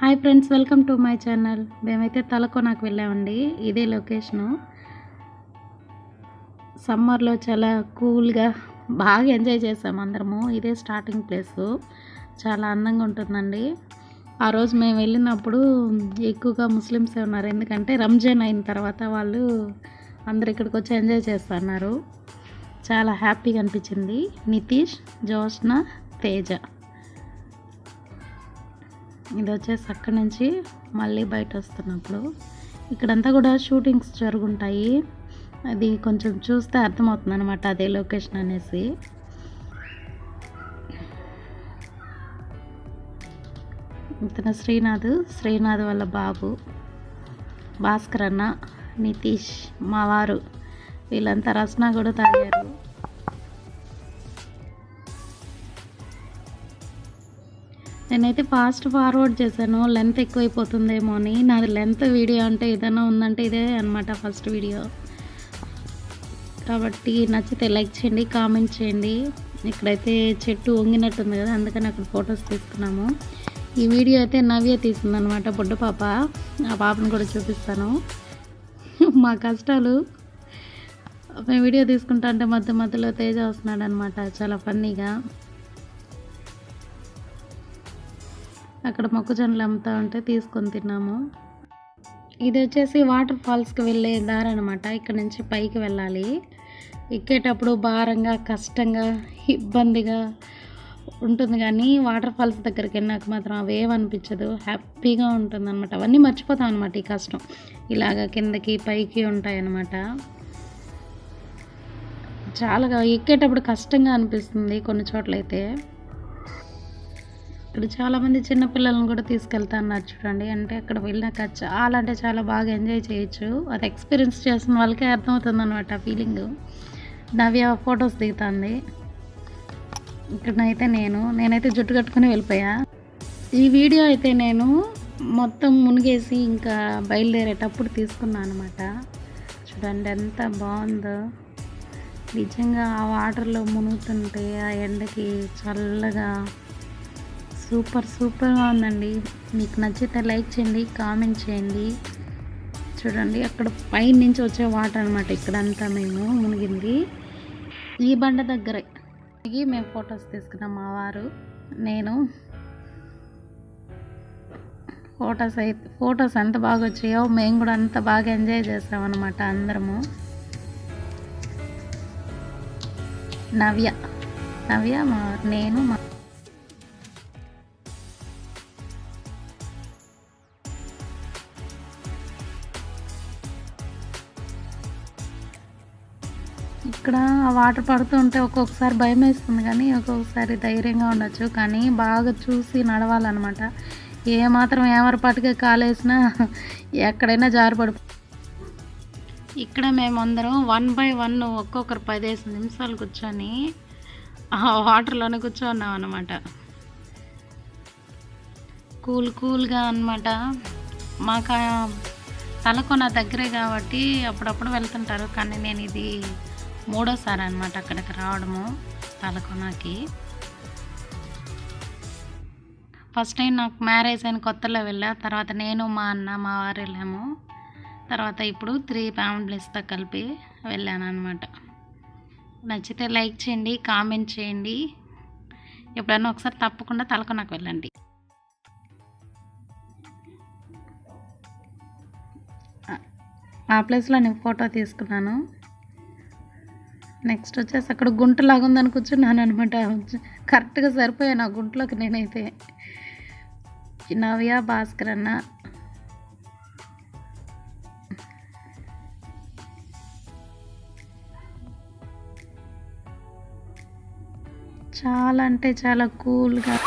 Hi friends, welcome to my channel. మేమైతే తలకోనకు వెళ్ళామండి. ఇదే లొకేషను. సమ్మర్లో చాలా కూల్గా బాగా ఎంజాయ్ చేసాము అందరము. ఇదే స్టార్టింగ్ ప్లేసు. చాలా అందంగా ఉంటుందండి. ఆ రోజు మేము వెళ్ళినప్పుడు ఎక్కువగా ముస్లిమ్సే ఉన్నారు. ఎందుకంటే రంజాన్ అయిన తర్వాత వాళ్ళు అందరు ఇక్కడికి వచ్చి ఎంజాయ్ చేస్తున్నారు. చాలా హ్యాపీగా అనిపించింది. నితీష్, జోష్న, తేజ. ఇది వచ్చేసి అక్కడి నుంచి మళ్ళీ బయట వస్తున్నప్పుడు ఇక్కడంతా కూడా షూటింగ్స్ జరుగుంటాయి. అది కొంచెం చూస్తే అర్థమవుతుంది అనమాట, అదే లొకేషన్ అనేసి. ఇతను శ్రీనాథ్ వాళ్ళ బాబు, భాస్కర్ అన్న, నితీష్ మా వారు. వీళ్ళంతా రసన కూడా తాగారు. నేనైతే ఫాస్ట్ ఫార్వర్డ్ చేశాను, లెంత్ ఎక్కువైపోతుందేమో అని. నాది లెంత్ వీడియో అంటే ఏదైనా ఉందంటే ఇదే అనమాట, ఫస్ట్ వీడియో. కాబట్టి నచ్చితే లైక్ చేయండి, కామెంట్ చేయండి. ఇక్కడైతే చెట్టు వంగినట్టుంది కదా, అందుకని అక్కడ ఫొటోస్ తీసుకున్నాము. ఈ వీడియో అయితే నవ్య తీసిందనమాట, బుడ్డ పాప. ఆ పాపను కూడా చూపిస్తాను. మా కష్టాలు. మేము వీడియో తీసుకుంటా అంటే మధ్యలో తేజ వస్తున్నాడు అనమాట, చాలా ఫన్నీగా. అక్కడ మొక్కజొన్నలు అమ్ముతా ఉంటే తీసుకొని తిన్నాము. ఇది వచ్చేసి వాటర్ ఫాల్స్కి వెళ్ళే దారి అనమాట. ఇక్కడ నుంచి పైకి వెళ్ళాలి. ఎక్కేటప్పుడు భారంగా, కష్టంగా, ఇబ్బందిగా ఉంటుంది, కానీ వాటర్ ఫాల్స్ దగ్గరికి వెళ్ళినాక మాత్రం అవేమనిపించదు, హ్యాపీగా ఉంటుంది అనమాట. అవన్నీ మర్చిపోతాం అనమాట. ఈ కష్టం ఇలాగ కిందకి పైకి ఉంటాయన్నమాట. చాలా ఎక్కేటప్పుడు కష్టంగా అనిపిస్తుంది కొన్ని చోట్లయితే. ఇక్కడ చాలామంది చిన్నపిల్లలను కూడా తీసుకెళ్తా అన్నారు చూడండి. అంటే అక్కడ వెళ్ళాక చాలా అంటే చాలా బాగా ఎంజాయ్ చేయొచ్చు. అది ఎక్స్పీరియన్స్ చేసిన వాళ్ళకే అర్థమవుతుంది అనమాట ఫీలింగ్. నవ్య ఫొటోస్ దిగుతుంది. ఇక్కడనైతే నేనైతే జుట్టు కట్టుకుని వెళ్ళిపోయా. ఈ వీడియో అయితే నేను మొత్తం మునిగేసి ఇంకా బయలుదేరేటప్పుడు తీసుకున్నాను అనమాట. చూడండి ఎంత బాగుందో. నిజంగా ఆ వాటర్లో మునుగుతుంటే ఆ ఎండకి చల్లగా సూపర్గా ఉందండి. మీకు నచ్చితే లైక్ చేయండి, కామెంట్ చేయండి. చూడండి అక్కడ పైన నుంచి వచ్చే వాటర్ అనమాట. ఇక్కడంతా మేము మునిగింది. ఈ బండ దగ్గరే మేము ఫొటోస్ తీసుకున్నాం, మా వారు నేను. ఫొటోస్ ఎంత బాగా వచ్చాయో, మేము కూడా అంత బాగా ఎంజాయ్ చేసామన్నమాట అందరము. నవ్య నేను మా ఇక్కడ వాటర్ పడుతూ ఉంటే ఒక్కొక్కసారి భయం వేస్తుంది, కానీ ఒక్కొక్కసారి ధైర్యంగా ఉండొచ్చు. కానీ బాగా చూసి నడవాలన్నమాట. ఏమాత్రం ఏమరపాటుగా కాలేసినా ఎక్కడైనా జారిపడి. ఇక్కడ మేమందరం 1 by 1 ఒక్కొక్కరు 15 నిమిషాలు కూర్చొని ఆ వాటర్లోనే కూర్చోన్నాం అన్నమాట. కూల్గా అన్నమాట. మాకు తలకోన దగ్గరే కాబట్టి అప్పుడప్పుడు వెళ్తుంటారు, కానీ నేను ఇది 3వ సారి అనమాట అక్కడికి రావడము తలకోనకి. ఫస్ట్ టైం నాకు మ్యారేజ్ అయిన కొత్తలో వెళ్ళా. తర్వాత నేను, మా అన్న, మా వారు వెళ్ళాము. తర్వాత ఇప్పుడు 3 ఫ్యామిలీస్తో కలిపి వెళ్ళాను అనమాట. నచ్చితే లైక్ చేయండి, కామెంట్ చేయండి. ఎప్పుడన్నా ఒకసారి తప్పకుండా తలకోనకు వెళ్ళండి. ఆ ప్లేస్లో నేను ఫోటో తీసుకున్నాను. నెక్స్ట్ వచ్చేసి అక్కడ గుంటలాగా ఉందని కూర్చున్నాను అనమాట. కరెక్ట్గా సరిపోయాను ఆ గుంటలోకి నేనైతే. నవ్య, భాస్కర్ అన్న. చాలా అంటే చాలా కూల్గా.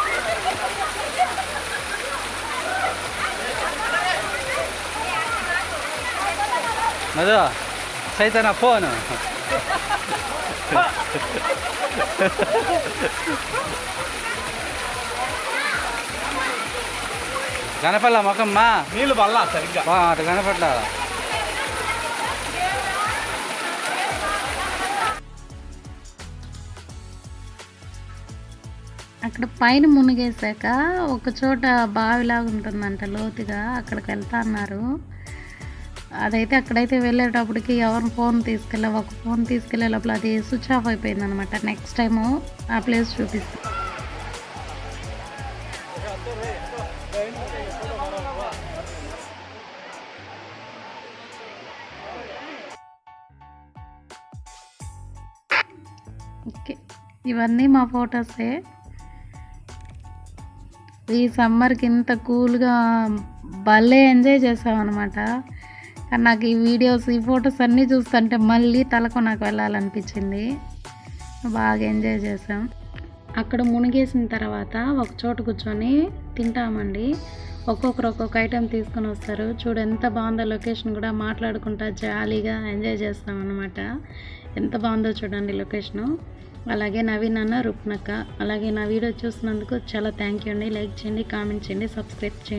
అదో సైతన ఫోన్ కనపడలా మొక్కమ్మా, నీళ్ళు పడలా సరిగ్గా అటు కనపడలా. అక్కడ పైన మునిగేసాక ఒక చోట బావిలాగా ఉంటుందంట లోతుగా, అక్కడికి వెళ్తా అన్నారు. అదైతే అక్కడైతే వెళ్ళేటప్పటికి ఎవరు ఫోన్ తీసుకెళ్ళా, ఒక ఫోన్ తీసుకెళ్ళే లోపల అది స్విచ్ ఆఫ్ అయిపోయింది అనమాట. నెక్స్ట్ టైము ఆ ప్లేస్ చూపిస్తాం. ఓకే, ఇవన్నీ మా ఫొటోసే. ఈ సమ్మర్కి ఇంత కూల్గా భలే ఎంజాయ్ చేసామన్నమాట. కానీ నాకు ఈ వీడియోస్, ఈ ఫొటోస్ అన్నీ చూస్తుంటే మళ్ళీ తలకు నాకు వెళ్ళాలనిపించింది. బాగా ఎంజాయ్ చేసాం. అక్కడ మునిగేసిన తర్వాత ఒక చోట కూర్చొని తింటామండి. ఒక్కొక్కరు ఒక్కొక్క ఐటెం తీసుకొని వస్తారు. చూడు ఎంత బాగుందో లొకేషన్ కూడా, మాట్లాడుకుంటా జాలీగా ఎంజాయ్ చేస్తాం అన్నమాట. ఎంత బాగుందో చూడండి లొకేషను. అలాగే నవీన్ అన్న, రుక్నక్క. అలాగే నా వీడియో చూసినందుకు చాలా థ్యాంక్ యూ అండి. లైక్ చేయండి, కామెంట్ చేయండి, సబ్స్క్రైబ్ చేయండి.